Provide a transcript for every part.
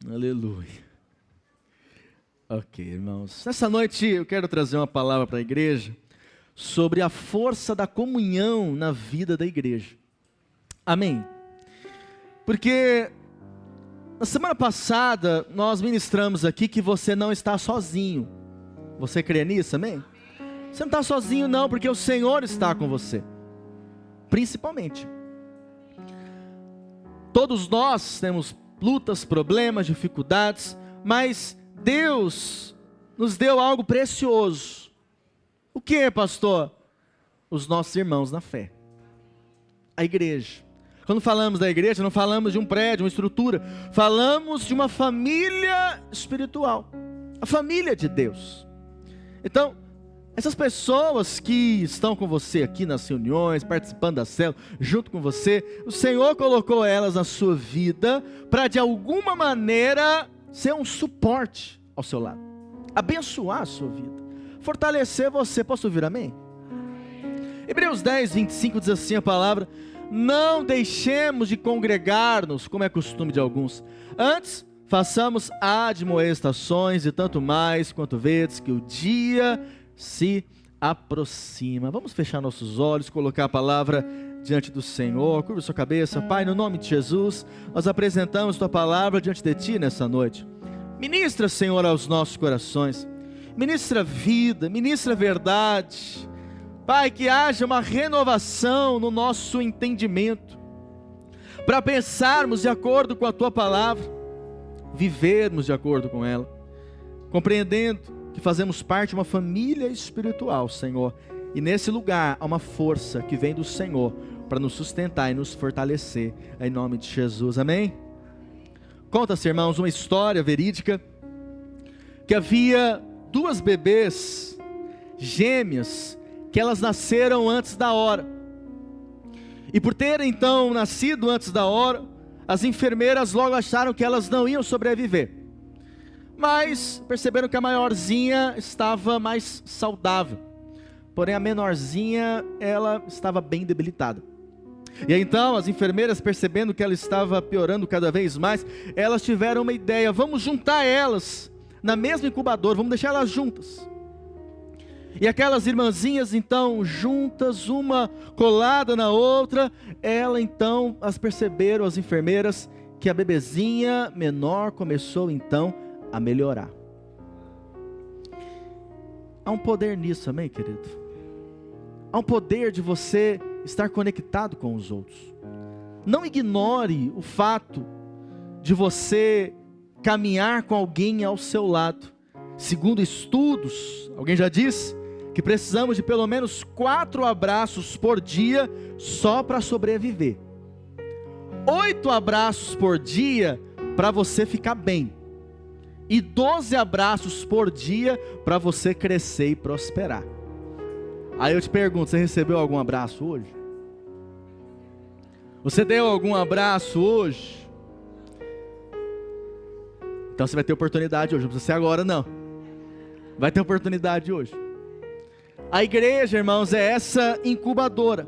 Aleluia. Ok, irmãos. Nessa noite eu quero trazer uma palavra para a igreja sobre a força da comunhão na vida da igreja. Amém? Porque na semana passada nós ministramos aqui que você não está sozinho. Você crê nisso, amém? Você não está sozinho não, porque o Senhor está com você. Principalmente. Todos nós temos lutas, problemas, dificuldades, mas Deus nos deu algo precioso. O que, pastor? Os nossos irmãos na fé. A igreja. Quando falamos da igreja, não falamos de um prédio, uma estrutura. Falamos de uma família espiritual. A família de Deus. Então, essas pessoas que estão com você aqui nas reuniões, participando da célula, junto com você, o Senhor colocou elas na sua vida para de alguma maneira ser um suporte ao seu lado, abençoar a sua vida, fortalecer você. Posso ouvir amém? Hebreus 10, 25 diz assim a palavra: não deixemos de congregar-nos, como é costume de alguns, antes façamos admoestações, e tanto mais quanto vedes que o dia se aproxima. Vamos fechar nossos olhos, colocar a palavra diante do Senhor. Curva sua cabeça. Pai, no nome de Jesus, nós apresentamos tua palavra diante de ti nessa noite. Ministra, Senhor, aos nossos corações, ministra vida, ministra verdade. Pai, que haja uma renovação no nosso entendimento, para pensarmos de acordo com a tua palavra, vivermos de acordo com ela, compreendendo que fazemos parte de uma família espiritual, Senhor, e nesse lugar há uma força que vem do Senhor para nos sustentar e nos fortalecer, em nome de Jesus, amém? Conta-se, irmãos, uma história verídica, que havia duas bebês gêmeas, que elas nasceram antes da hora, e por terem então nascido antes da hora, as enfermeiras logo acharam que elas não iam sobreviver, mas perceberam que a maiorzinha estava mais saudável, porém a menorzinha, ela estava bem debilitada. E aí, então as enfermeiras, percebendo que ela estava piorando cada vez mais, elas tiveram uma ideia: vamos juntar elas na mesma incubadora, vamos deixar elas juntas. E aquelas irmãzinhas então juntas, uma colada na outra, as perceberam, as enfermeiras, que a bebezinha menor começou então a melhorar. Há um poder nisso, amém, querido? Há um poder de você estar conectado com os outros. Não ignore o fato de você caminhar com alguém ao seu lado. Segundo estudos, alguém já disse que precisamos de pelo menos 4 abraços por dia só para sobreviver. 8 abraços por dia para você ficar bem. E 12 abraços por dia para você crescer e prosperar. Aí eu te pergunto, você recebeu algum abraço hoje? Você deu algum abraço hoje? Então você vai ter oportunidade hoje, não precisa ser agora não. Vai ter oportunidade hoje. A igreja, irmãos, é essa incubadora.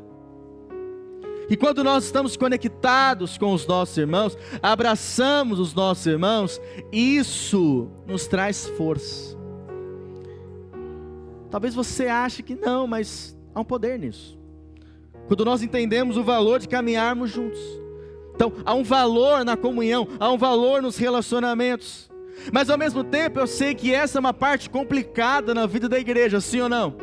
E quando nós estamos conectados com os nossos irmãos, abraçamos os nossos irmãos, isso nos traz força. Talvez você ache que não, mas há um poder nisso. Quando nós entendemos o valor de caminharmos juntos. Então, há um valor na comunhão, há um valor nos relacionamentos. Mas ao mesmo tempo eu sei que essa é uma parte complicada na vida da igreja, sim ou não?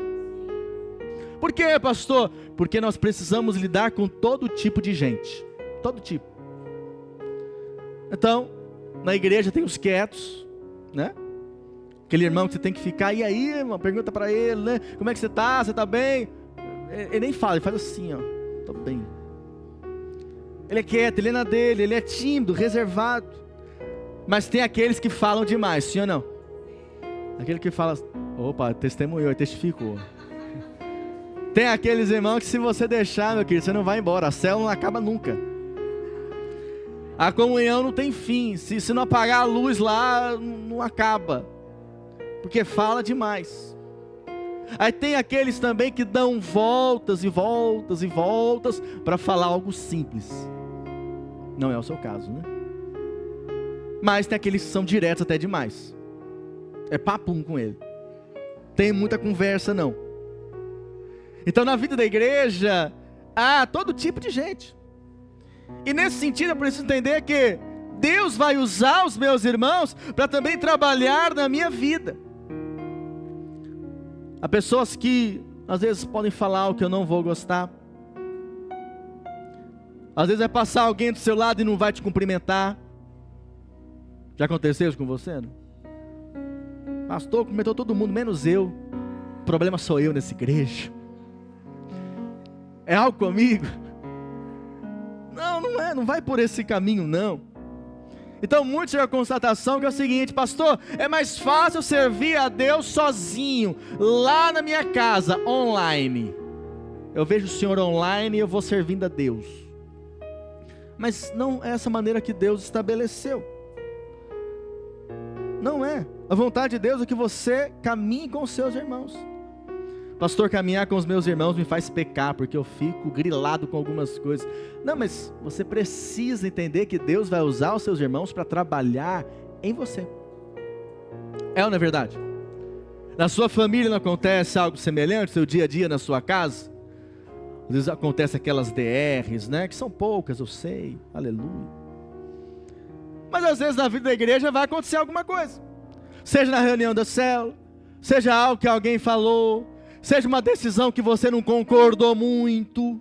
Por quê, pastor? Porque nós precisamos lidar com todo tipo de gente. Todo tipo. Então, na igreja tem os quietos, né? Aquele irmão que você tem que ficar, e aí, irmão, pergunta para ele, né? Como é que você está? Você está bem? Ele nem fala, ele faz assim, ó. Estou bem. Ele é quieto, ele é na dele, ele é tímido, reservado. Mas tem aqueles que falam demais, sim ou não? Aquele que fala, opa, testemunhou, testificou. Tem aqueles irmãos que se você deixar, meu querido, você não vai embora, a célula não acaba nunca. A comunhão não tem fim, se não apagar a luz lá, não acaba. Porque fala demais. Aí tem aqueles também que dão voltas e voltas e voltas para falar algo simples. Não é o seu caso, né? Mas tem aqueles que são diretos até demais. É papum com ele. Tem muita conversa não. Então na vida da igreja, há todo tipo de gente. E nesse sentido eu preciso entender que Deus vai usar os meus irmãos para também trabalhar na minha vida. Há pessoas que às vezes podem falar o que eu não vou gostar. Às vezes vai passar alguém do seu lado e não vai te cumprimentar. Já aconteceu isso com você? Não? Pastor, cumprimentou todo mundo, menos eu. O problema sou eu nessa igreja. É algo comigo? Não, não é, não vai por esse caminho não. Então muitos chegam à constatação que é o seguinte: pastor, é mais fácil servir a Deus sozinho, lá na minha casa, online. Eu vejo o Senhor online e eu vou servindo a Deus. Mas não é essa maneira que Deus estabeleceu. Não é. A vontade de Deus é que você caminhe com os seus irmãos. Pastor, caminhar com os meus irmãos me faz pecar, porque eu fico grilado com algumas coisas. Não, mas você precisa entender que Deus vai usar os seus irmãos para trabalhar em você. É ou não é verdade? Na sua família não acontece algo semelhante, no seu dia a dia, na sua casa? Às vezes acontece aquelas DRs, né? Que são poucas, eu sei, aleluia. Mas às vezes na vida da igreja vai acontecer alguma coisa. Seja na reunião da célula, seja algo que alguém falou, seja uma decisão que você não concordou muito.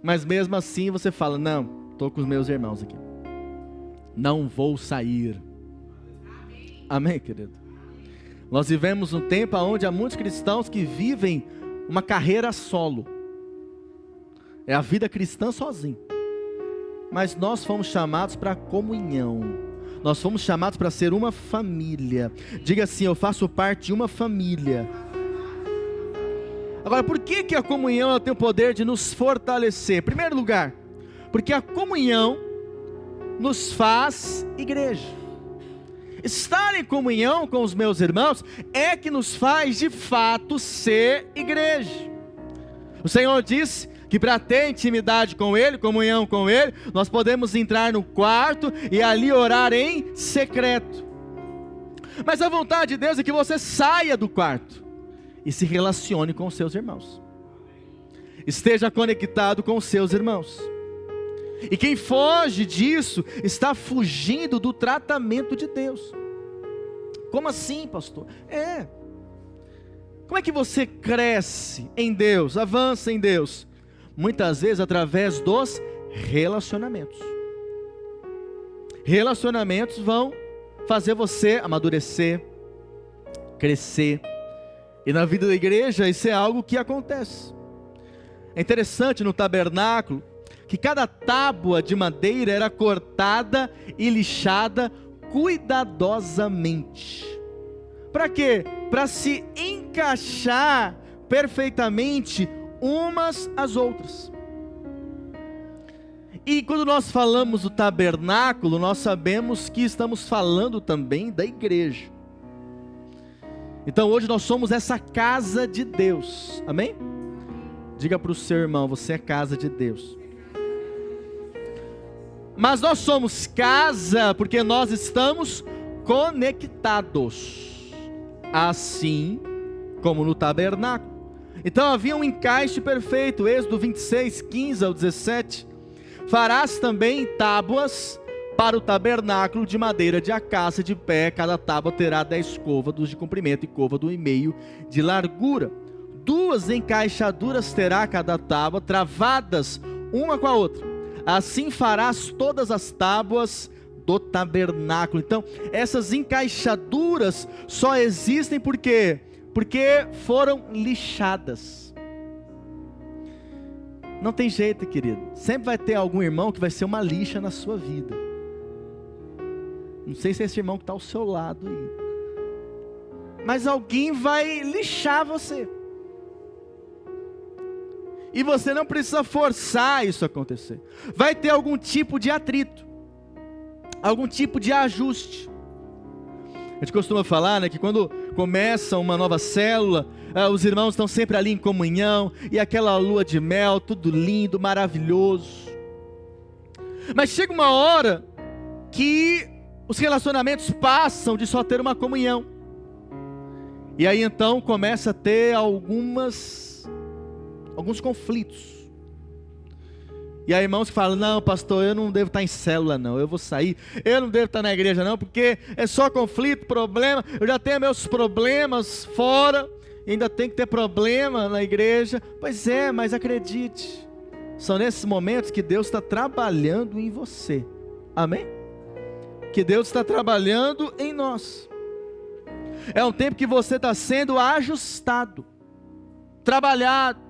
Mas mesmo assim você fala: não, estou com os meus irmãos aqui. Não vou sair. Amém, querido? Nós vivemos um tempo onde há muitos cristãos que vivem uma carreira solo. É a vida cristã sozinho. Mas nós fomos chamados para comunhão. Nós fomos chamados para ser uma família. Diga assim: eu faço parte de uma família. Agora, por que a comunhão ela tem o poder de nos fortalecer? Em primeiro lugar, porque a comunhão nos faz igreja. Estar em comunhão com os meus irmãos é que nos faz de fato ser igreja. O Senhor disse que para ter intimidade com Ele, comunhão com Ele, nós podemos entrar no quarto e ali orar em secreto. Mas a vontade de Deus é que você saia do quarto e se relacione com os seus irmãos. Esteja conectado com os seus irmãos. E quem foge disso, está fugindo do tratamento de Deus. Como assim, pastor? Como é que você cresce em Deus, avança em Deus? Muitas vezes através dos relacionamentos. Relacionamentos vão fazer você amadurecer, crescer. E na vida da igreja isso é algo que acontece. É interessante no tabernáculo que cada tábua de madeira era cortada e lixada cuidadosamente. Para quê? Para se encaixar perfeitamente umas às outras. E quando nós falamos do tabernáculo, nós sabemos que estamos falando também da igreja. Então hoje nós somos essa casa de Deus, amém? Diga para o seu irmão: você é casa de Deus. Mas nós somos casa porque nós estamos conectados, assim como no tabernáculo. Então havia um encaixe perfeito. Êxodo 26, 15 ao 17. Farás também tábuas para o tabernáculo de madeira de acácia de pé. Cada tábua terá 10 côvados de comprimento e côvado e meio de largura. 2 encaixaduras terá cada tábua, travadas uma com a outra. Assim farás todas as tábuas do tabernáculo. Então essas encaixaduras só existem porque foram lixadas. Não tem jeito, querido. Sempre vai ter algum irmão que vai ser uma lixa na sua vida. Não sei se é esse irmão que está ao seu lado aí. Mas alguém vai lixar você. E você não precisa forçar isso a acontecer. Vai ter algum tipo de atrito, algum tipo de ajuste. A gente costuma falar, né, que quando começa uma nova célula, os irmãos estão sempre ali em comunhão, e aquela lua de mel, tudo lindo, maravilhoso. Mas chega uma hora que os relacionamentos passam de só ter uma comunhão. E aí então começa a ter alguns conflitos. E aí irmãos que falam, não pastor, eu não devo estar em célula não, eu vou sair, eu não devo estar na igreja não, porque é só conflito, problema, eu já tenho meus problemas fora, e ainda tem que ter problema na igreja. Pois é, mas acredite, são nesses momentos que Deus está trabalhando em você, amém? Que Deus está trabalhando em nós. É um tempo que você está sendo ajustado, trabalhado,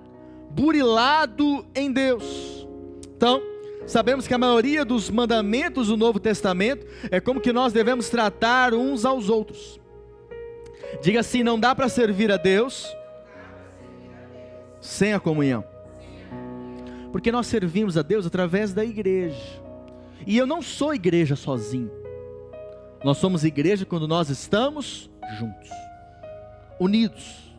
burilado em Deus. Então, sabemos que a maioria dos mandamentos do Novo Testamento é como que nós devemos tratar uns aos outros. Diga assim, não dá para servir a Deus sem a comunhão. Porque nós servimos a Deus através da igreja. E eu não sou igreja sozinho. Nós somos igreja quando nós estamos juntos, unidos.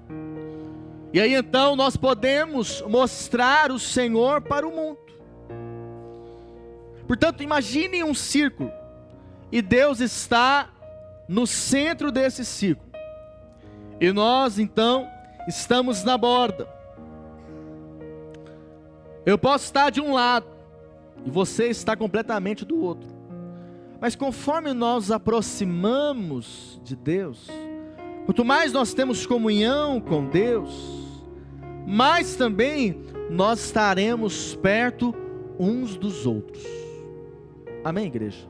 E aí então nós podemos mostrar o Senhor para o mundo. Portanto, imagine um círculo, e Deus está no centro desse círculo, e nós então estamos na borda. Eu posso estar de um lado, e você está completamente do outro. Mas conforme nós nos aproximamos de Deus, quanto mais nós temos comunhão com Deus, mais também nós estaremos perto uns dos outros. Amém, igreja?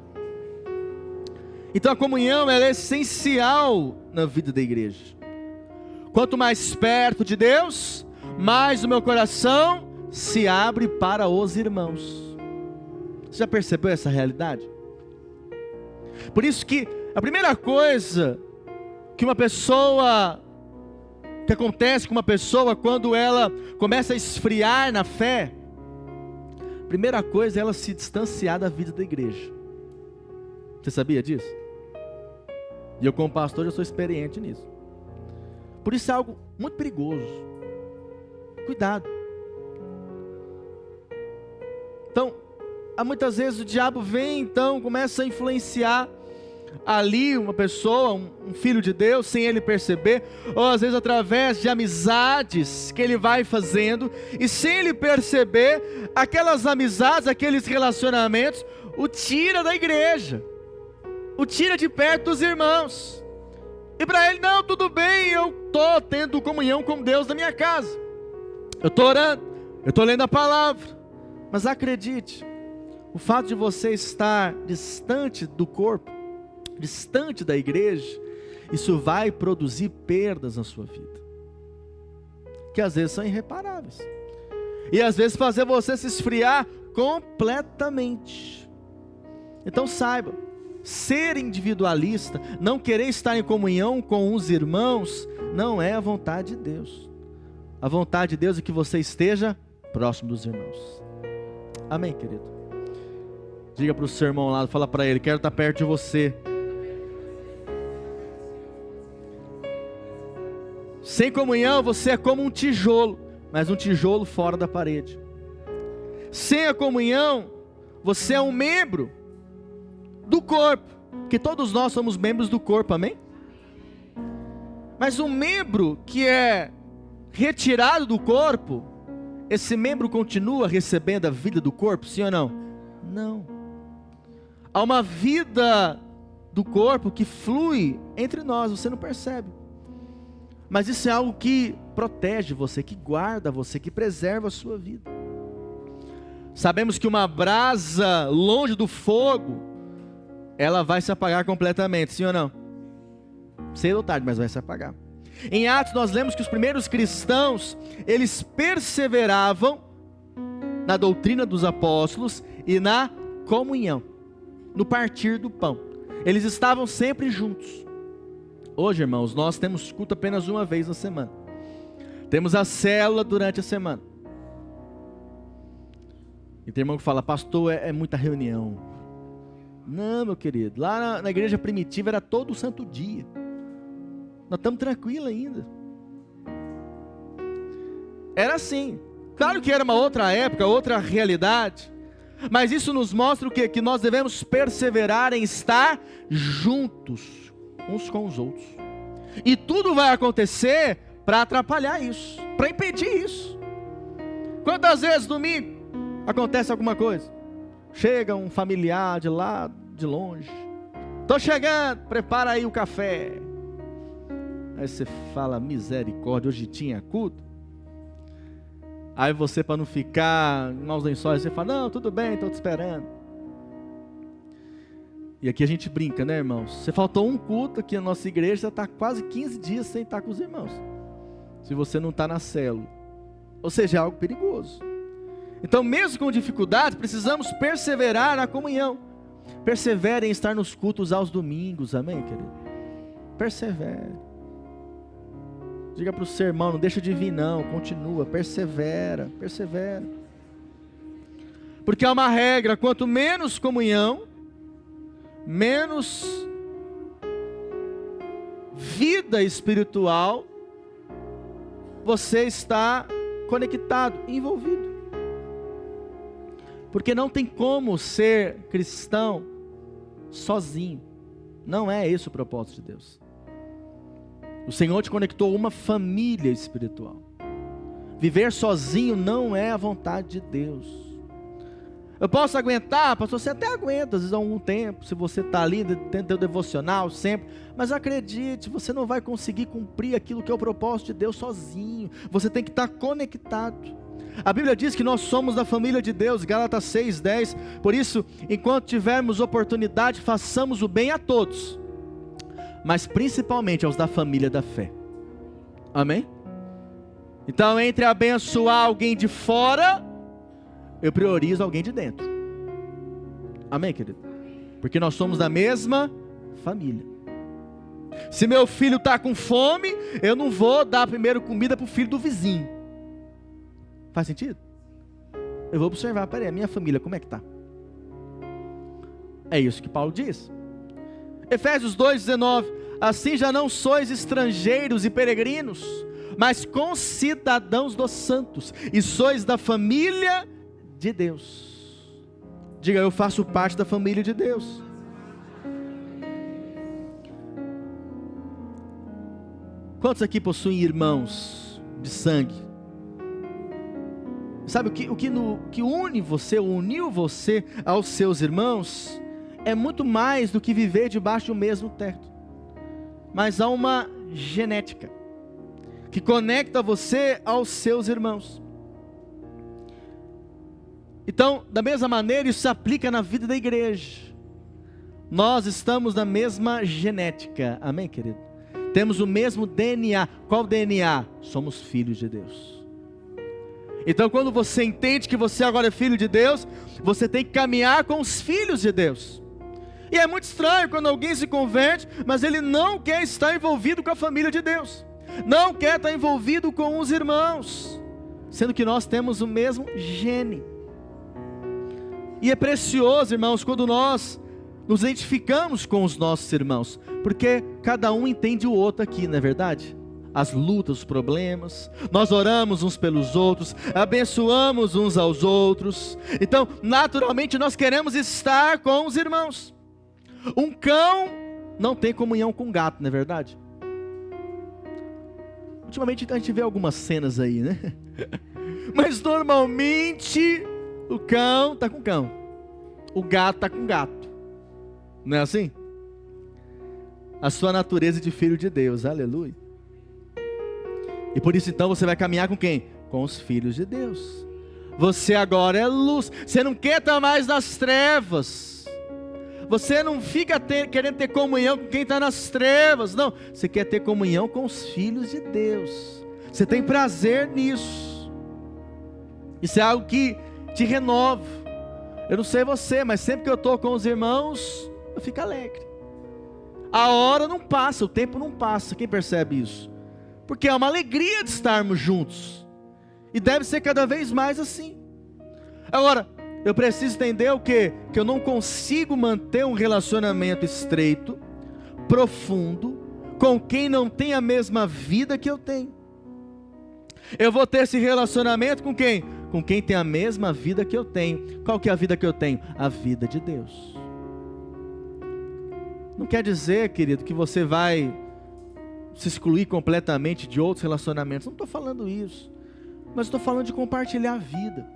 Então a comunhão ela é essencial na vida da igreja. Quanto mais perto de Deus, mais o meu coração se abre para os irmãos. Você já percebeu essa realidade? Por isso que a primeira coisa que acontece com uma pessoa quando ela começa a esfriar na fé, a primeira coisa é ela se distanciar da vida da igreja. Você sabia disso? E eu como pastor já sou experiente nisso. Por isso é algo muito perigoso. Cuidado. Então, muitas vezes o diabo vem, então, começa a influenciar ali uma pessoa, um filho de Deus, sem ele perceber, ou às vezes através de amizades que ele vai fazendo, e sem ele perceber, aquelas amizades, aqueles relacionamentos, o tira da igreja, o tira de perto dos irmãos, e para ele, não, tudo bem, eu estou tendo comunhão com Deus na minha casa, eu estou orando, eu estou lendo a palavra, mas acredite, o fato de você estar distante do corpo, distante da igreja, isso vai produzir perdas na sua vida, que às vezes são irreparáveis, e às vezes fazer você se esfriar completamente. Então saiba, ser individualista, não querer estar em comunhão com os irmãos, não é a vontade de Deus. A vontade de Deus é que você esteja próximo dos irmãos. Amém, querido? Diga para o seu irmão lá, fala para ele, quero estar perto de você. Sem comunhão você é como um tijolo, mas um tijolo fora da parede. Sem a comunhão você é um membro do corpo, porque todos nós somos membros do corpo, amém? Mas um membro que é retirado do corpo, esse membro continua recebendo a vida do corpo, sim ou não? Não. Há uma vida do corpo que flui entre nós, você não percebe. Mas isso é algo que protege você, que guarda você, que preserva a sua vida. Sabemos que uma brasa longe do fogo, ela vai se apagar completamente, sim ou não? Cedo ou tarde, mas vai se apagar. Em Atos nós lemos que os primeiros cristãos, eles perseveravam na doutrina dos apóstolos e na comunhão, no partir do pão. Eles estavam sempre juntos. Hoje, irmãos, nós temos culto apenas uma vez na semana. Temos a célula durante a semana. E tem irmão que fala, pastor, é muita reunião. Não, meu querido, lá na igreja primitiva era todo santo dia. Nós estamos tranquilos ainda. Era assim. Claro que era uma outra época, outra realidade. Mas isso nos mostra o quê? Que nós devemos perseverar em estar juntos, uns com os outros. E tudo vai acontecer para atrapalhar isso, para impedir isso. Quantas vezes domingo acontece alguma coisa? Chega um familiar de lá, de longe. Estou chegando, prepara aí o café. Aí você fala, misericórdia, hoje tinha culto. Aí você, para não ficar maus lençóis, você fala, não, tudo bem, estou te esperando. E aqui a gente brinca, né, irmãos? Você faltou um culto aqui na nossa igreja, você está quase 15 dias sem estar com os irmãos. Se você não está na célula. Ou seja, é algo perigoso. Então, mesmo com dificuldade, precisamos perseverar na comunhão. Persevere em estar nos cultos aos domingos, amém, querido? Persevere. Diga para o seu irmão, não deixa de vir não, continua, persevera, persevera. Porque há uma regra, quanto menos comunhão, menos vida espiritual você está conectado, envolvido. Porque não tem como ser cristão sozinho. Não é esse o propósito de Deus. O Senhor te conectou a uma família espiritual. Viver sozinho não é a vontade de Deus. Eu posso aguentar, pastor, você até aguenta, às vezes há algum tempo, se você está ali, tendo devocional sempre, mas acredite, você não vai conseguir cumprir aquilo que é o propósito de Deus sozinho. Você tem que estar conectado. A Bíblia diz que nós somos da família de Deus, Gálatas 6:10. Por isso, enquanto tivermos oportunidade, façamos o bem a todos, mas principalmente aos da família da fé. Amém? Então, entre abençoar alguém de fora, eu priorizo alguém de dentro. Amém, querido? Porque nós somos da mesma família. Se meu filho está com fome, eu não vou dar primeiro comida para o filho do vizinho. Faz sentido? Eu vou observar, peraí, a minha família, como é que está? É isso que Paulo diz. Efésios 2:19, assim já não sois estrangeiros e peregrinos, mas concidadãos dos santos, e sois da família de Deus. Diga, eu faço parte da família de Deus. Quantos aqui possuem irmãos de sangue? Sabe o que uniu você aos seus irmãos, é muito mais do que viver debaixo do mesmo teto. Mas há uma genética que conecta você aos seus irmãos. Então, da mesma maneira, isso se aplica na vida da igreja. Nós estamos na mesma genética, amém, querido? Temos o mesmo DNA. Qual DNA? Somos filhos de Deus. Então, quando você entende que você agora é filho de Deus, você tem que caminhar com os filhos de Deus. E é muito estranho quando alguém se converte, mas ele não quer estar envolvido com a família de Deus, não quer estar envolvido com os irmãos, sendo que nós temos o mesmo gene. E é precioso, irmãos, quando nós nos identificamos com os nossos irmãos, porque cada um entende o outro aqui, não é verdade? As lutas, os problemas, nós oramos uns pelos outros, abençoamos uns aos outros. Então, naturalmente, nós queremos estar com os irmãos. Um cão não tem comunhão com um gato, não é verdade? Ultimamente a gente vê algumas cenas aí, né? Mas normalmente o cão está com cão, o gato está com gato. Não é assim? A sua natureza de filho de Deus, aleluia. E por isso então você vai caminhar com quem? Com os filhos de Deus. Você agora é luz. Você não quer estar mais nas trevas. Você não fica querendo ter comunhão com quem está nas trevas. Não, você quer ter comunhão com os filhos de Deus. Você tem prazer nisso. Isso é algo que te renova. Eu não sei você, mas sempre que eu estou com os irmãos, eu fico alegre. A hora não passa, o tempo não passa. Quem percebe isso? Porque é uma alegria de estarmos juntos. E deve ser cada vez mais assim. Agora, eu preciso entender o quê? Que eu não consigo manter um relacionamento estreito, profundo, com quem não tem a mesma vida que eu tenho. Eu vou ter esse relacionamento com quem? com quem tem a mesma vida que eu tenho. Qual que é a vida que eu tenho? A vida de Deus. Não quer dizer, querido, que você vai se excluir completamente de outros relacionamentos. Não estou falando isso. Mas estou falando de compartilhar a vida.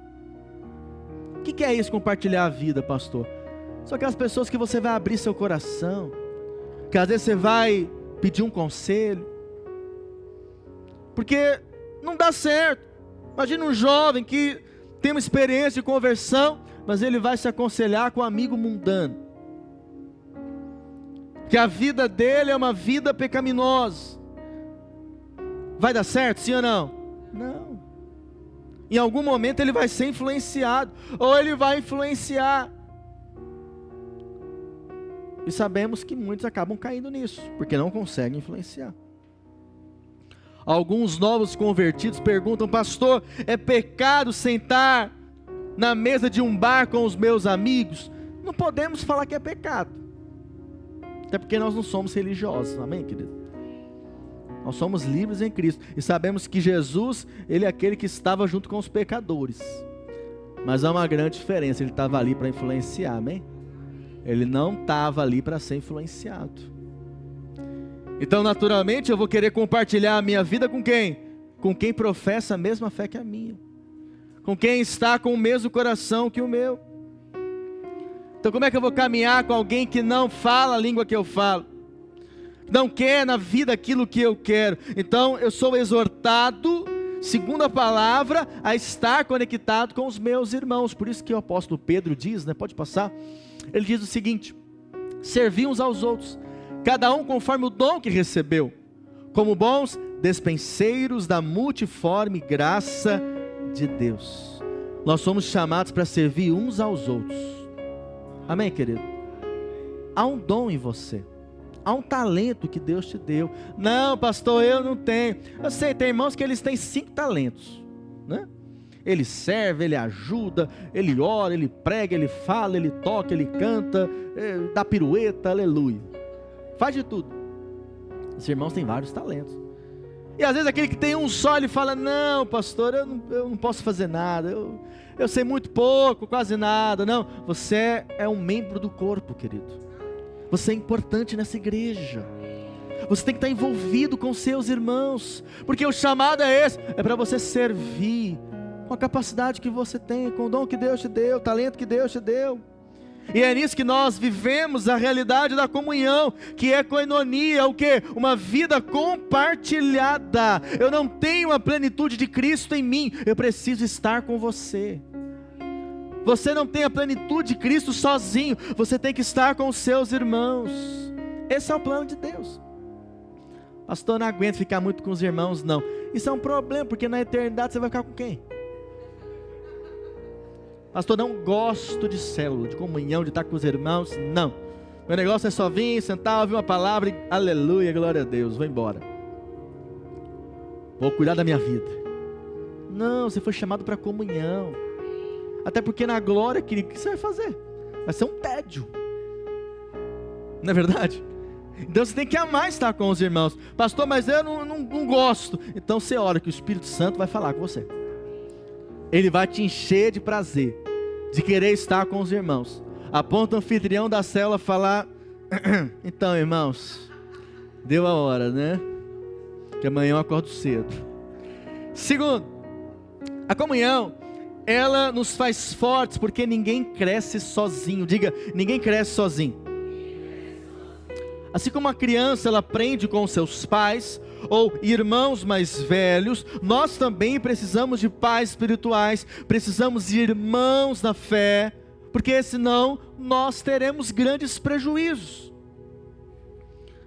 O que é isso, compartilhar a vida, pastor? São aquelas pessoas que você vai abrir seu coração, que às vezes você vai pedir um conselho, porque não dá certo. Imagina um jovem que tem uma experiência de conversão, mas ele vai se aconselhar com um amigo mundano, que a vida dele é uma vida pecaminosa. Vai dar certo, sim ou não? Não. Em algum momento ele vai ser influenciado, ou ele vai influenciar. E sabemos que muitos acabam caindo nisso, porque não conseguem influenciar. Alguns novos convertidos perguntam: pastor, é pecado sentar na mesa de um bar com os meus amigos? Não podemos falar que é pecado, até porque nós não somos religiosos, amém, querido? Nós somos livres em Cristo, e sabemos que Jesus, Ele é aquele que estava junto com os pecadores, mas há uma grande diferença, Ele estava ali para influenciar, amém? Ele não estava ali para ser influenciado. Então naturalmente eu vou querer compartilhar a minha vida com quem? Com quem professa a mesma fé que a minha, com quem está com o mesmo coração que o meu. Então como é que eu vou caminhar com alguém que não fala a língua que eu falo, não quer na vida aquilo que eu quero? Então eu sou exortado, segundo a palavra, a estar conectado com os meus irmãos. Por isso que o apóstolo Pedro diz, pode passar, ele diz o seguinte: servi uns aos outros, cada um conforme o dom que recebeu, como bons despenseiros da multiforme graça de Deus. Nós somos chamados para servir uns aos outros, amém, querido? Há um dom em você, há um talento que Deus te deu. Não, pastor, eu não tenho. Eu sei, tem irmãos que eles têm 5 talentos, Ele serve, ele ajuda, ele ora, ele prega, ele fala, ele toca, ele canta, dá pirueta, aleluia, faz de tudo. Esses irmãos têm vários talentos. E às vezes aquele que tem um só, ele fala: não, pastor, eu não posso fazer nada, eu sei muito pouco, quase nada. Não, você é um membro do corpo, querido. Você é importante nessa igreja. Você tem que estar envolvido com seus irmãos, porque o chamado é esse, é para você servir com a capacidade que você tem, com o dom que Deus te deu, o talento que Deus te deu. E é nisso que nós vivemos a realidade da comunhão, que é koinonia, o quê? Uma vida compartilhada. Eu não tenho a plenitude de Cristo em mim, eu preciso estar com você. Você não tem a plenitude de Cristo sozinho, você tem que estar com os seus irmãos. Esse é o plano de Deus. Pastor, não aguento ficar muito com os irmãos, não. Isso é um problema, porque na eternidade você vai ficar com quem? Pastor, não gosto de célula, de comunhão, de estar com os irmãos, não. Meu negócio é só vir, sentar, ouvir uma palavra e aleluia, glória a Deus, vou embora. Vou cuidar da minha vida. Não, você foi chamado para comunhão. Até porque na glória, querido, o que você vai fazer? Vai ser um tédio, não é verdade? Então você tem que amar estar com os irmãos. Pastor, mas eu não gosto. Então você ora que o Espírito Santo vai falar com você. Ele vai te encher de prazer, de querer estar com os irmãos. A ponto do anfitrião da célula falar: então, irmãos, deu a hora, que amanhã eu acordo cedo. Segundo, a comunhão, ela nos faz fortes, porque ninguém cresce sozinho. Diga, ninguém cresce sozinho. Assim como uma criança, ela aprende com seus pais, ou irmãos mais velhos, nós também precisamos de pais espirituais, precisamos de irmãos na fé, porque senão nós teremos grandes prejuízos.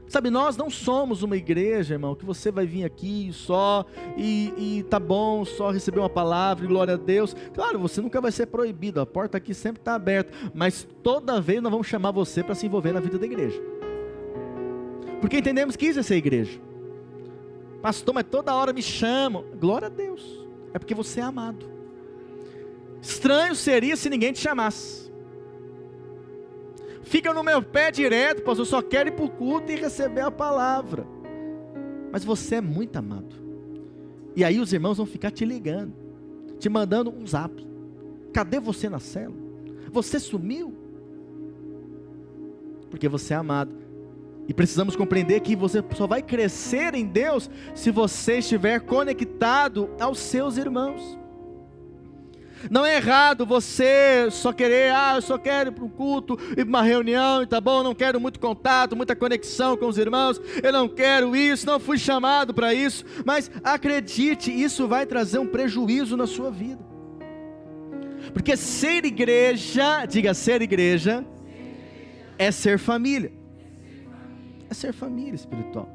Sabe, nós não somos uma igreja, irmão, que você vai vir aqui só e tá bom, só receber uma palavra e glória a Deus. Claro, você nunca vai ser proibido, a porta aqui sempre está aberta, mas toda vez nós vamos chamar você para se envolver na vida da igreja, porque entendemos que isso é ser igreja. Pastor, mas toda hora me chamam. Glória a Deus, é porque você é amado. Estranho seria se ninguém te chamasse. Fica no meu pé direto, pastor, eu só quero ir para o culto e receber a palavra. Mas você é muito amado. E aí os irmãos vão ficar te ligando, te mandando um zap. Cadê você na célula? Você sumiu? Porque você é amado. E precisamos compreender que você só vai crescer em Deus se você estiver conectado aos seus irmãos. Não é errado você só querer, eu só quero ir para um culto, ir para uma reunião, tá bom, não quero muito contato, muita conexão com os irmãos, eu não quero isso, não fui chamado para isso. Mas acredite, isso vai trazer um prejuízo na sua vida. Porque ser igreja, diga ser igreja, é ser família. É ser família espiritual.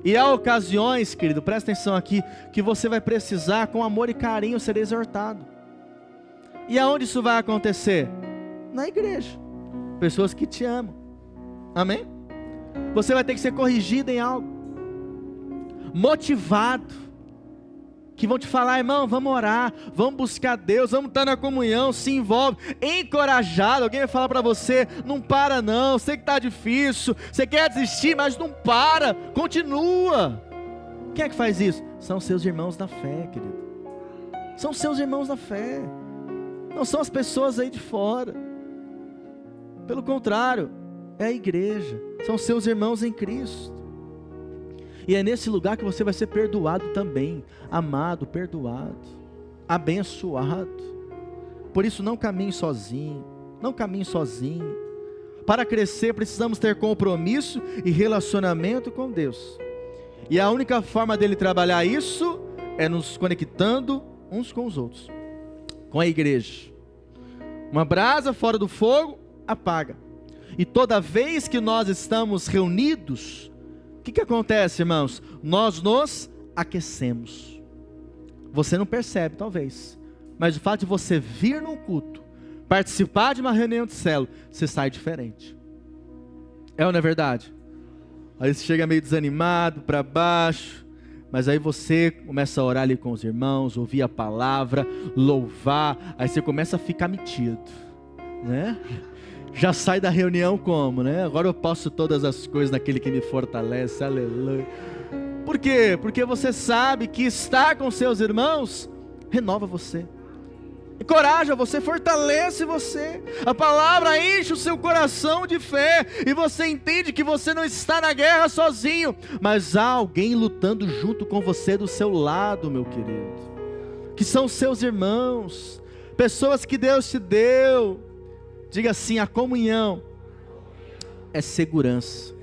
E há ocasiões, querido, presta atenção aqui, que você vai precisar com amor e carinho ser exortado. E aonde isso vai acontecer? Na igreja. Pessoas que te amam. Amém? Você vai ter que ser corrigido em algo. Motivado. Que vão te falar, irmão, vamos orar, vamos buscar Deus, vamos estar na comunhão, se envolve. Encorajado, alguém vai falar para você, não para não, sei que está difícil, você quer desistir, mas não para, continua. Quem é que faz isso? São seus irmãos da fé, querido. São seus irmãos da fé. Não são as pessoas aí de fora. Pelo contrário, é a igreja. São seus irmãos em Cristo. E é nesse lugar que você vai ser perdoado também. Amado, perdoado, abençoado. Por isso não caminhe sozinho. Não caminhe sozinho. Para crescer precisamos ter compromisso e relacionamento com Deus. E a única forma dele trabalhar isso é nos conectando uns com os outros. Com a igreja. Uma brasa fora do fogo, apaga. E toda vez que nós estamos reunidos, o que acontece, irmãos? Nós nos aquecemos. Você não percebe, talvez. Mas o fato de você vir num culto, participar de uma reunião de célula, você sai diferente. É ou não é verdade? Aí você chega meio desanimado, para baixo. Mas aí você começa a orar ali com os irmãos, ouvir a palavra, louvar, aí você começa a ficar metido, né? Já sai da reunião como, né? Agora eu posso todas as coisas naquele que me fortalece, aleluia. Por quê? Porque você sabe que estar com seus irmãos renova você. Encoraja você, fortalece você. A palavra enche o seu coração de fé. E você entende que você não está na guerra sozinho. Mas há alguém lutando junto com você do seu lado, meu querido. Que são seus irmãos. Pessoas que Deus te deu. Diga assim, a comunhão é segurança.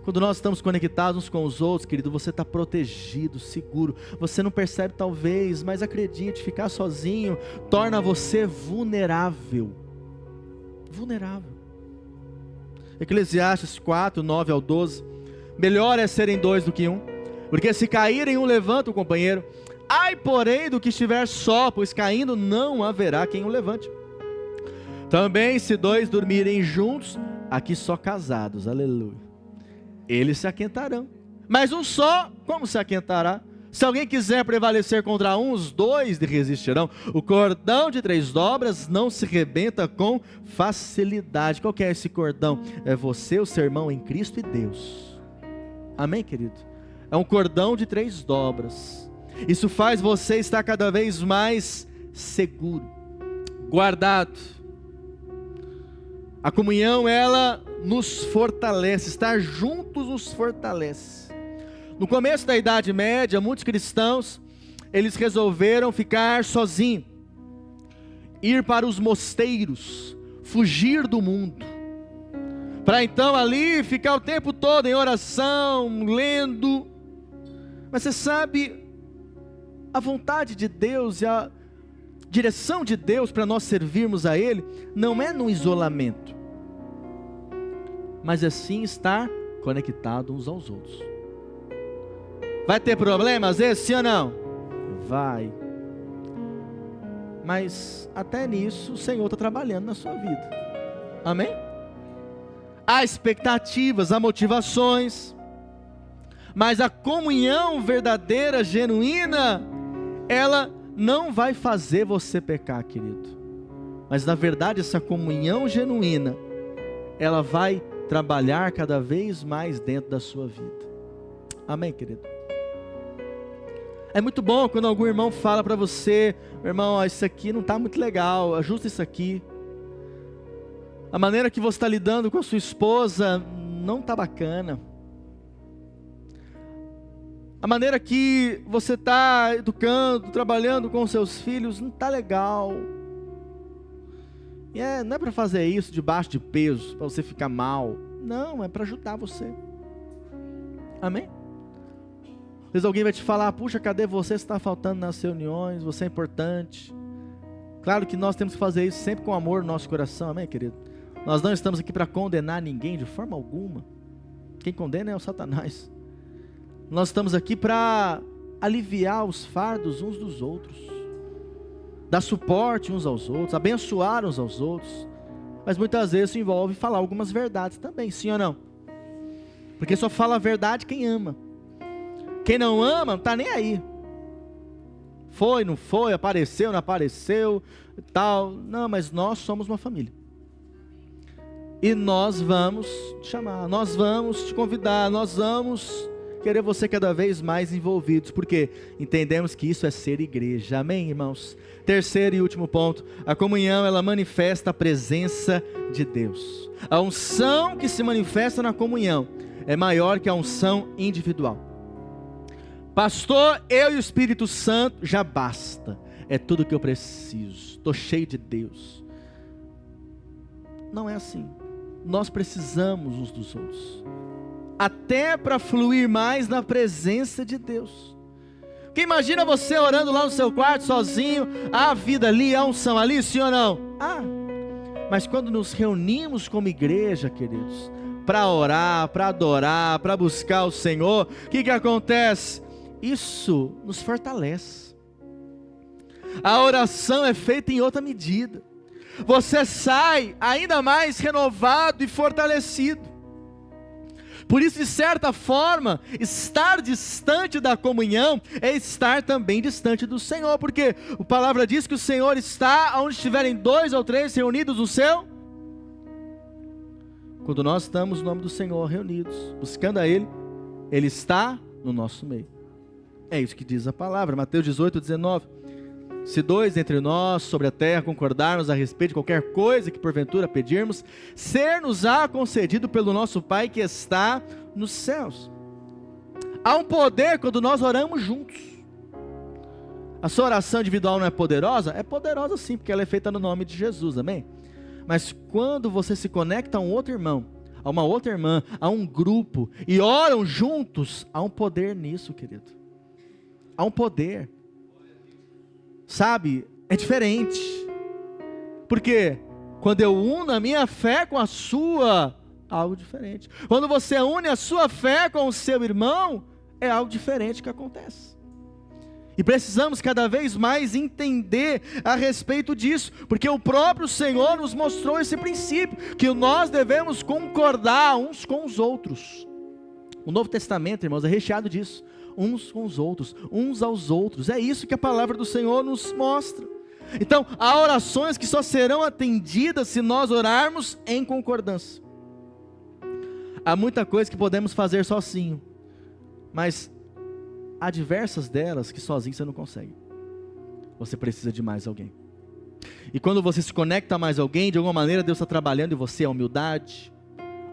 Quando nós estamos conectados uns com os outros, querido, você está protegido, seguro. Você não percebe talvez, mas acredite, ficar sozinho torna você vulnerável. Vulnerável. Eclesiastes 4, 9 ao 12. Melhor é serem dois do que um, porque se caírem um levanta o companheiro. Ai, porém, do que estiver só, pois caindo não haverá quem o levante. Também se dois dormirem juntos, aqui só casados, aleluia, eles se aquentarão. Mas um só, como se aquentará? Se alguém quiser prevalecer contra um, os dois resistirão. O cordão de 3 dobras não se rebenta com facilidade. Qual que é esse cordão? É você, o seu irmão em Cristo e Deus. Amém, querido? É um cordão de 3 dobras. Isso faz você estar cada vez mais seguro, guardado. A comunhão, ela nos fortalece, estar juntos nos fortalece. No começo da Idade Média, muitos cristãos, eles resolveram ficar sozinhos, ir para os mosteiros, fugir do mundo, para então ali ficar o tempo todo em oração, lendo. Mas você sabe, a vontade de Deus e a direção de Deus para nós servirmos a Ele, não é no isolamento, mas assim estar conectado uns aos outros. Vai ter problema às vezes, sim ou não? Vai. Mas até nisso o Senhor está trabalhando na sua vida. Amém? Há expectativas, há motivações, mas a comunhão verdadeira, genuína, ela não vai fazer você pecar, querido. Mas na verdade essa comunhão genuína, ela vai trabalhar cada vez mais dentro da sua vida. Amém, querido? É muito bom quando algum irmão fala para você: meu irmão, ó, isso aqui não está muito legal, ajusta isso aqui. A maneira que você está lidando com a sua esposa não está bacana. A maneira que você está educando, trabalhando com seus filhos não está legal. E não é para fazer isso debaixo de peso, para você ficar mal. Não, é para ajudar você. Amém? Às vezes alguém vai te falar: puxa, cadê você? Você está faltando nas reuniões, você é importante. Claro que nós temos que fazer isso sempre com amor no nosso coração, amém, querido? Nós não estamos aqui para condenar ninguém de forma alguma. Quem condena é o Satanás. Nós estamos aqui para aliviar os fardos uns dos outros, dar suporte uns aos outros, abençoar uns aos outros. Mas muitas vezes isso envolve falar algumas verdades também, sim ou não? Porque só fala a verdade quem ama. Quem não ama não está nem aí. Foi, não foi, apareceu, não apareceu, tal. Não, mas nós somos uma família. E nós vamos te chamar, nós vamos te convidar, nós vamos querer você cada vez mais envolvidos, porque entendemos que isso é ser igreja, amém, irmãos? Terceiro e último ponto: a comunhão, ela manifesta a presença de Deus. A unção que se manifesta na comunhão é maior que a unção individual. Pastor, eu e o Espírito Santo já basta, é tudo que eu preciso, estou cheio de Deus. Não é assim. Nós precisamos uns dos outros, até para fluir mais na presença de Deus. Porque imagina você orando lá no seu quarto sozinho, a vida ali, a unção ali, sim ou não? Mas quando nos reunimos como igreja, queridos, para orar, para adorar, para buscar o Senhor, o que acontece? Isso nos fortalece. A oração é feita em outra medida. Você sai ainda mais renovado e fortalecido. Por isso, de certa forma, estar distante da comunhão é estar também distante do Senhor, porque a palavra diz que o Senhor está onde estiverem 2 ou 3 reunidos no seu. Quando nós estamos no nome do Senhor reunidos, buscando a Ele, Ele está no nosso meio. É isso que diz a palavra, Mateus 18, 19. Se 2 entre nós sobre a terra concordarmos a respeito de qualquer coisa que porventura pedirmos, ser-nos-á concedido pelo nosso Pai que está nos céus. Há um poder quando nós oramos juntos. A sua oração individual não é poderosa? É poderosa sim, porque ela é feita no nome de Jesus, amém? Mas quando você se conecta a um outro irmão, a uma outra irmã, a um grupo, e oram juntos, há um poder nisso, querido. Há um poder. Sabe, é diferente. Porque quando eu uno a minha fé com a sua, algo diferente. Quando você une a sua fé com o seu irmão, é algo diferente que acontece. E precisamos cada vez mais entender a respeito disso, porque o próprio Senhor nos mostrou esse princípio, que nós devemos concordar uns com os outros. O Novo Testamento, irmãos, é recheado disso. Uns com os outros, uns aos outros. É isso que a palavra do Senhor nos mostra. Então, há orações que só serão atendidas se nós orarmos em concordância. Há muita coisa que podemos fazer sozinho, mas há diversas delas que sozinho você não consegue. Você precisa de mais alguém. E quando você se conecta a mais alguém, de alguma maneira Deus está trabalhando em você a humildade,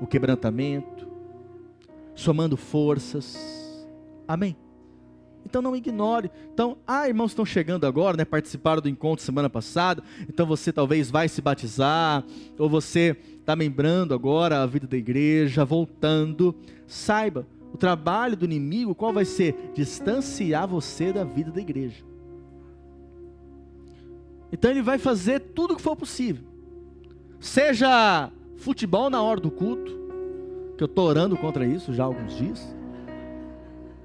o quebrantamento, somando forças. Amém? Então não ignore. Então, irmãos estão chegando agora, né? Participaram do encontro semana passada. Então você talvez vai se batizar, ou você está lembrando agora a vida da igreja, voltando. Saiba, o trabalho do inimigo, qual vai ser? Distanciar você da vida da igreja. Então ele vai fazer tudo o que for possível. Seja futebol na hora do culto, que eu estou orando contra isso já há alguns dias.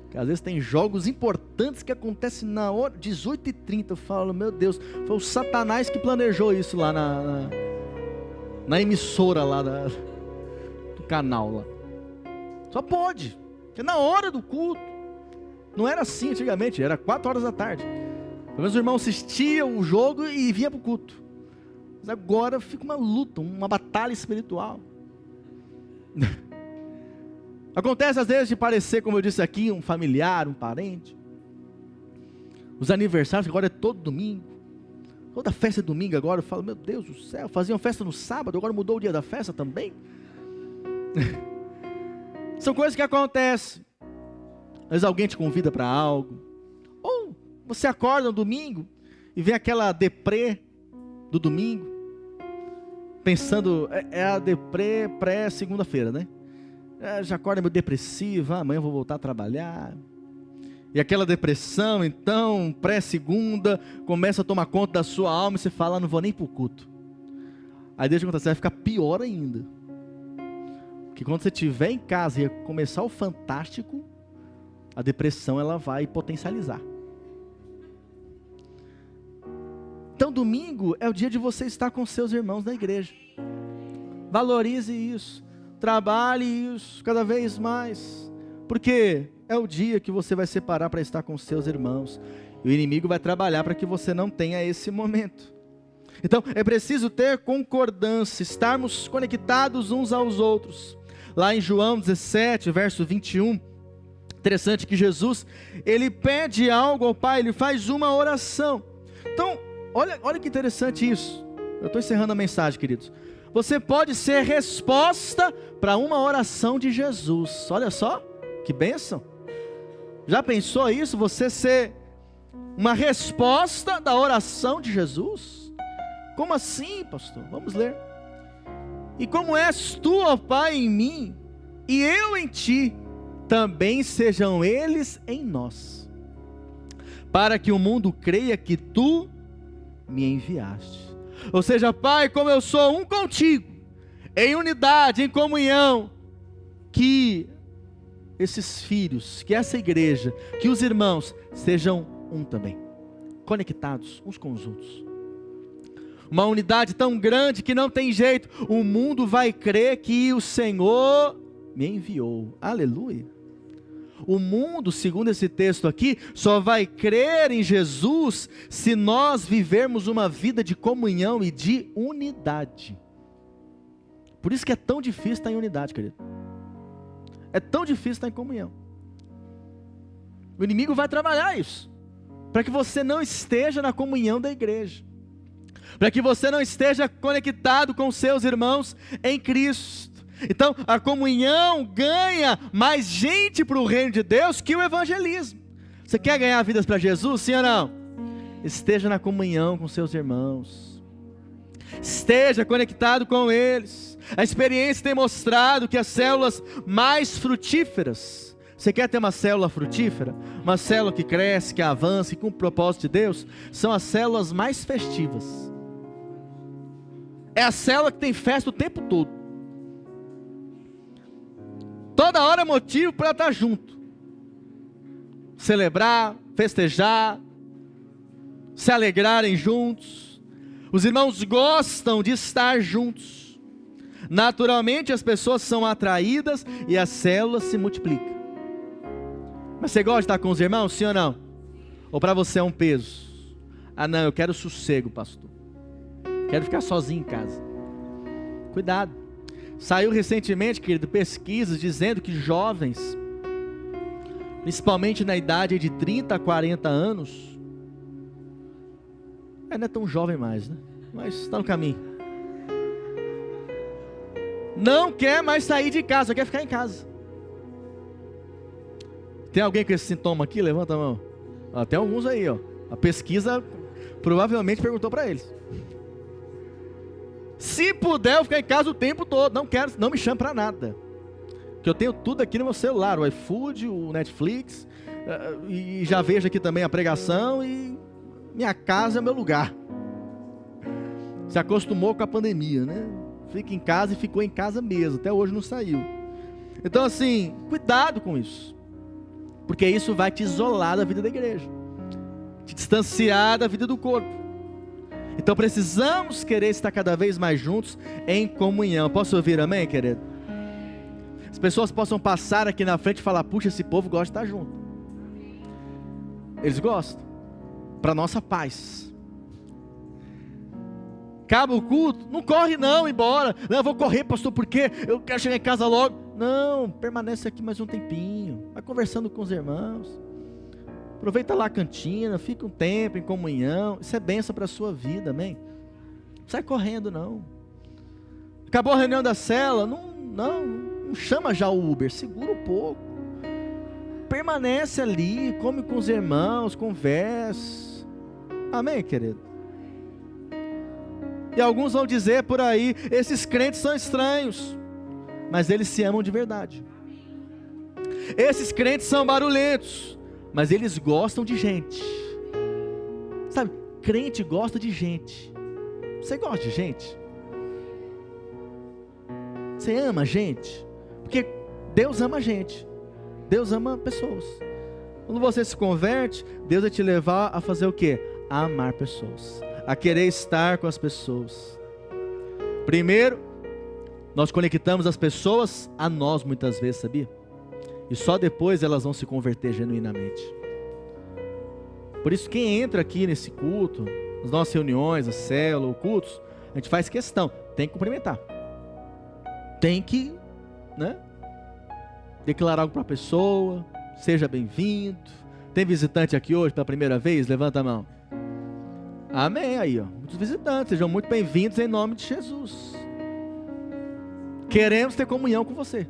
Que às vezes tem jogos importantes que acontecem na hora, 18h30, eu falo, meu Deus, foi o Satanás que planejou isso lá na emissora lá do canal lá. Só pode, porque na hora do culto, não era assim antigamente, era 4 horas da tarde. Pelo menos o irmão assistia o jogo e vinha para o culto. Mas agora fica uma luta, uma batalha espiritual. Acontece às vezes de parecer, como eu disse aqui, um familiar, um parente. Os aniversários agora é todo domingo. Toda festa é domingo agora. Eu falo, meu Deus do céu, faziam festa no sábado, agora mudou o dia da festa também. São coisas que acontecem. Às vezes alguém te convida para algo. Ou você acorda no domingo e vê aquela deprê do domingo. Pensando, é a deprê pré-segunda-feira, né? Já acorda meio depressivo, amanhã eu vou voltar a trabalhar. E aquela depressão, então, pré-segunda, começa a tomar conta da sua alma e você fala, não vou nem para o culto. Aí deixa eu contar, você vai ficar pior ainda. Porque quando você estiver em casa e começar o fantástico, a depressão ela vai potencializar. Então domingo é o dia de você estar com seus irmãos na igreja. Valorize isso, trabalhe isso cada vez mais, porque é o dia que você vai separar para estar com seus irmãos. E o inimigo vai trabalhar para que você não tenha esse momento. Então é preciso ter concordância, estarmos conectados uns aos outros. Lá em João 17, verso 21, interessante que Jesus, ele pede algo ao Pai, ele faz uma oração. Então, olha que interessante isso. Eu estou encerrando a mensagem, queridos. Você pode ser resposta para uma oração de Jesus. Olha só, que bênção. Já pensou isso? Você ser uma resposta da oração de Jesus? Como assim, pastor? Vamos ler. E como és tu, ó Pai, em mim, e eu em ti, também sejam eles em nós, para que o mundo creia que tu me enviaste. Ou seja, Pai, como eu sou um contigo, em unidade, em comunhão, que esses filhos, que essa igreja, que os irmãos sejam um também, conectados uns com os outros. Uma unidade tão grande que não tem jeito, o mundo vai crer que o Senhor me enviou. Aleluia. O mundo, segundo esse texto aqui, só vai crer em Jesus se nós vivermos uma vida de comunhão e de unidade. Por isso que é tão difícil estar em unidade, querido. É tão difícil estar em comunhão. O inimigo vai trabalhar isso, para que você não esteja na comunhão da igreja, para que você não esteja conectado com seus irmãos em Cristo. Então a comunhão ganha mais gente para o reino de Deus que o evangelismo. Você quer ganhar vidas para Jesus, sim ou não? Esteja na comunhão com seus irmãos, esteja conectado com eles. A experiência tem mostrado que as células mais frutíferas, você quer ter uma célula frutífera? Uma célula que cresce, que avança e com o propósito de Deus, são as células mais festivas. É a célula que tem festa o tempo todo. Toda hora é motivo para estar junto. Celebrar, festejar, se alegrarem juntos. Os irmãos gostam de estar juntos. Naturalmente as pessoas são atraídas e as células se multiplicam. Mas você gosta de estar com os irmãos, sim ou não? Ou para você é um peso? Ah não, eu quero sossego, pastor. Quero ficar sozinho em casa. Cuidado. Saiu recentemente, querido, pesquisas dizendo que jovens, principalmente na idade de 30 a 40 anos, não é tão jovem mais, né? Mas está no caminho. Não quer mais sair de casa, só quer ficar em casa. Tem alguém com esse sintoma aqui? Levanta a mão. Tem alguns aí, ó. A pesquisa provavelmente perguntou para eles. Se puder, eu ficar em casa o tempo todo. Não quero, não me chame para nada. Que eu tenho tudo aqui no meu celular, o iFood, o Netflix, e já vejo aqui também a pregação, e minha casa é meu lugar. Se acostumou com a pandemia, né? Fica em casa e ficou em casa mesmo, até hoje não saiu. Então assim, cuidado com isso, porque isso vai te isolar da vida da igreja, te distanciar da vida do corpo. Então precisamos querer estar cada vez mais juntos em comunhão. Posso ouvir amém, querido? As pessoas possam passar aqui na frente e falar, puxa, esse povo gosta de estar junto. Eles gostam, para nossa paz. Acaba o culto, não corre não, embora. Não, eu vou correr, pastor, porque eu quero chegar em casa logo. Não, permanece aqui mais um tempinho, vai conversando com os irmãos. Aproveita lá a cantina, fica um tempo em comunhão. Isso é bênção para a sua vida, amém? Não sai correndo, não. Acabou a reunião da cela, não chama já o Uber, segura um pouco. Permanece ali, come com os irmãos, conversa. Amém, querido? E alguns vão dizer por aí, esses crentes são estranhos, mas eles se amam de verdade. Esses crentes são barulhentos, mas eles gostam de gente. Sabe, crente gosta de gente. Você gosta de gente? Você ama gente? Porque Deus ama gente. Deus ama pessoas. Quando você se converte, Deus vai te levar a fazer o quê? A amar pessoas, a querer estar com as pessoas. Primeiro, nós conectamos as pessoas a nós muitas vezes, sabia? E só depois elas vão se converter genuinamente. Por isso quem entra aqui nesse culto, nas nossas reuniões, a célula, cultos, a gente faz questão, tem que cumprimentar. Tem que, declarar algo para a pessoa, seja bem-vindo. Tem visitante aqui hoje pela primeira vez? Levanta a mão. Amém, aí ó, muitos visitantes, sejam muito bem-vindos em nome de Jesus. Queremos ter comunhão com você.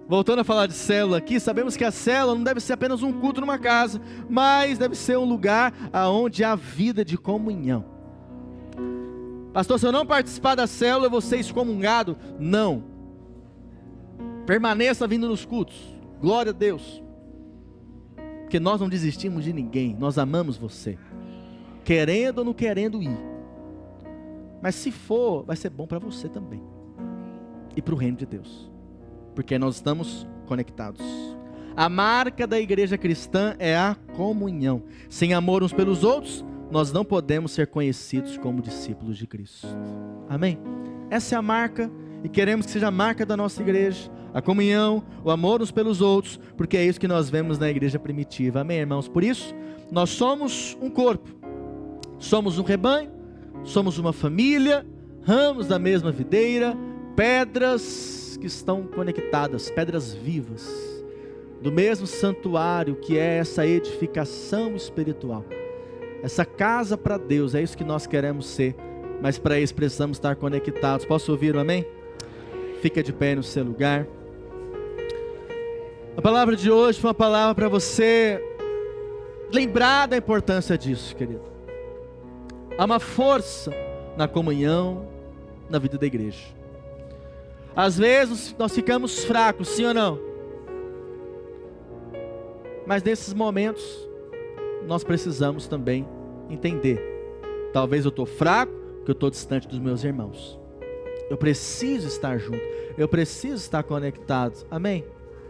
Voltando a falar de célula aqui, sabemos que a célula não deve ser apenas um culto numa casa, mas deve ser um lugar onde há vida de comunhão. Pastor, se eu não participar da célula, eu vou ser excomungado? Não. Permaneça vindo nos cultos. Glória a Deus. Porque nós não desistimos de ninguém, nós amamos você. Querendo ou não querendo ir. Mas se for, vai ser bom para você também. E para o reino de Deus. Porque nós estamos conectados. A marca da igreja cristã é a comunhão. Sem amor uns pelos outros, nós não podemos ser conhecidos como discípulos de Cristo. Amém? Essa é a marca, e queremos que seja a marca da nossa igreja. A comunhão, o amor uns pelos outros, porque é isso que nós vemos na igreja primitiva. Amém, irmãos? Por isso, nós somos um corpo. Somos um rebanho, somos uma família, ramos da mesma videira, pedras que estão conectadas, pedras vivas, do mesmo santuário que é essa edificação espiritual. Essa casa para Deus, é isso que nós queremos ser, mas para isso precisamos estar conectados. Posso ouvir um amém? Fica de pé no seu lugar. A palavra de hoje foi uma palavra para você lembrar da importância disso, querido. Há uma força na comunhão, na vida da igreja. Às vezes nós ficamos fracos, sim ou não? Mas nesses momentos, nós precisamos também entender. Talvez eu estou fraco, porque eu estou distante dos meus irmãos. Eu preciso estar junto, eu preciso estar conectado. Amém?